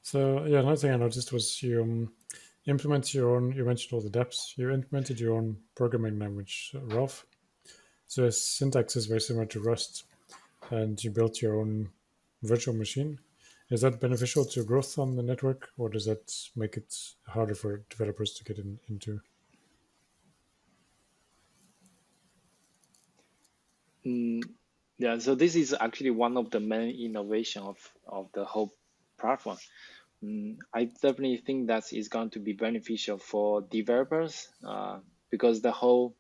So yeah, another thing I noticed was you implement your own. You mentioned all the dApps. You implemented your own programming language, Ralph. So its syntax is very similar to Rust, and you built your own virtual machine. Is that beneficial to growth on the network, or does that make it harder for developers to get into? Mm, yeah, so this is actually one of the main innovation of the whole platform. I definitely think that is going to be beneficial for developers because the whole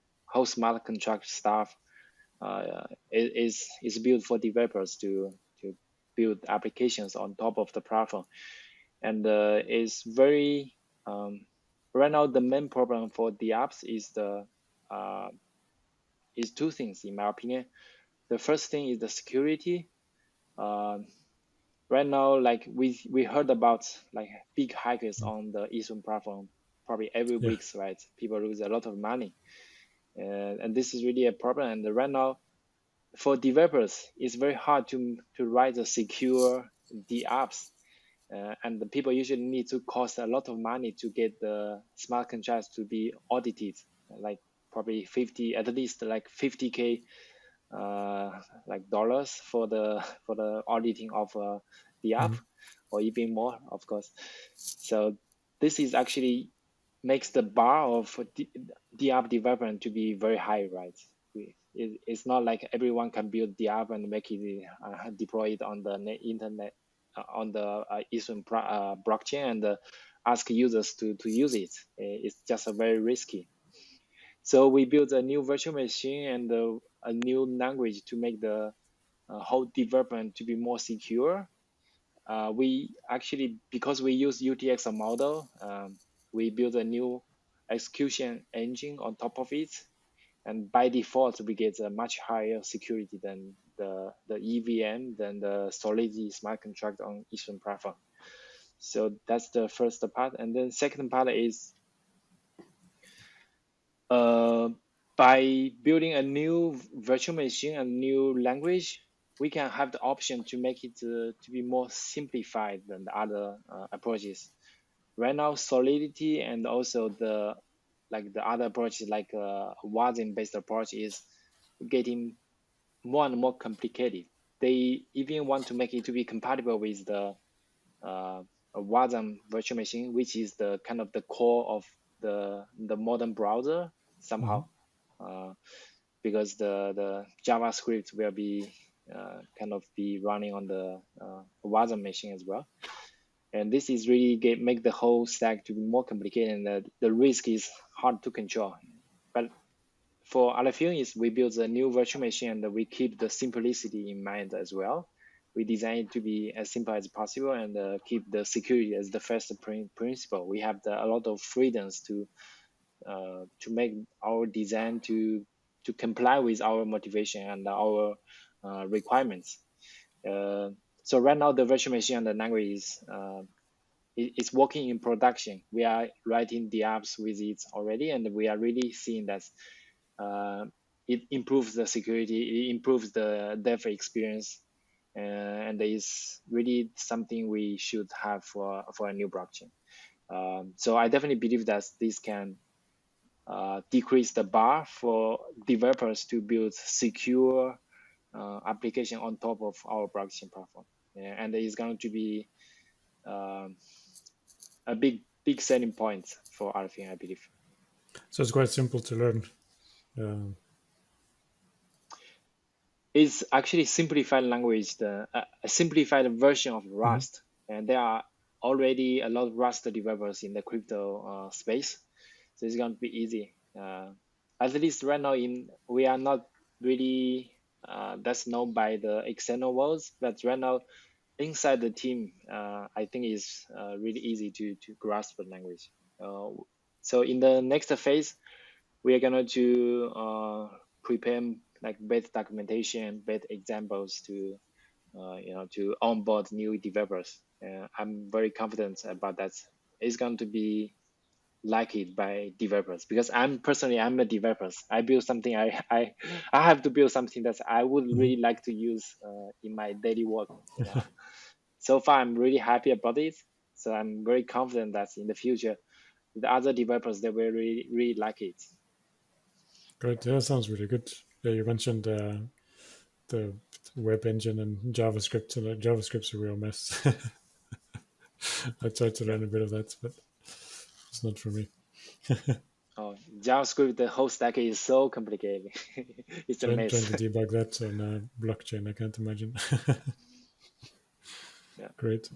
smart contract stuff is built for developers to build applications on top of the platform, and is very right now the main problem for the apps uh, is two things in my opinion. The first thing is the security. Um, right now, like we heard about like big hackers Mm. on the Ethereum platform probably every Yeah. week, right? People lose a lot of money, and this is really a problem. And right now, for developers, it's very hard to write a secure the apps, and the people usually need to cost a lot of money to get the smart contracts to be audited, like probably 50 at least like 50K like dollars for the auditing of the app, Mhm. or even more, of course. So this is actually makes the bar of the app development to be very high, right? It's not like everyone can build the app and make it deploy it on the internet on the Ethereum blockchain and ask users to use it. It's just very risky. So we built a new virtual machine and a new language to make the whole development to be more secure. We actually, because we use UTXO model, we built a new execution engine on top of it. And by default, we get a much higher security than the EVM, than the Solidity smart contract on Ethereum platform. So that's the first part. And then second part is Uh, by building a new virtual machine and new language, we can have the option to make it to be more simplified than the other approaches. Right now, Solidity and also the other approaches like Wasm based approach is getting more and more complicated. They even want to make it to be compatible with the Wasm virtual machine, which is the kind of the core of the modern browser somehow, Mhm. uh, because the JavaScript will be kind of be running on the Wasm machine as well. And this is really make the whole stack to be more complicated, and the risk is hard to control. But for Alephium is we build a new virtual machine and we keep the simplicity in mind as well. We design it to be as simple as possible and keep the security as the first principle. We have a lot of freedoms to make our design to comply with our motivation and our requirements. Uh, so right now the virtual machine and the language is working in production. We are writing the apps with it already, and we are really seeing that uh, it improves the security, it improves the dev experience, and is really something we should have for a new blockchain. So I definitely believe that this can decrease the bar for developers to build secure application on top of our blockchain platform. Yeah, and it's going to be um, a big selling point for Alephium, I believe. So it's quite simple to learn. Um, It's actually simplified language, a simplified version of mhm. Rust, and there are already a lot of Rust developers in the crypto space, so it's going to be easy. At least right now, in we are not really that's known by the external worlds, but right now inside the team, I think it's really easy to grasp the language. Uh, so in the next phase, we are going to prepare like beta documentation, beta examples to to onboard new developers. I'm very confident about that. It's going to be liked by developers because I'm a developer. I build something I have to build something that I would Mhm. really like to use in my daily work. So far I'm really happy about it. So I'm very confident that in the future, the other developers, they will really like it. Great. Yeah, sounds really good. Yeah, you mentioned the web engine and JavaScript, and JavaScript's a real mess. I tried to learn a bit of that, but it's not for me. Oh, JavaScript, the whole stack is so complicated. It's a Trying mess. to debug that on a blockchain, I can't imagine. Yeah. Great.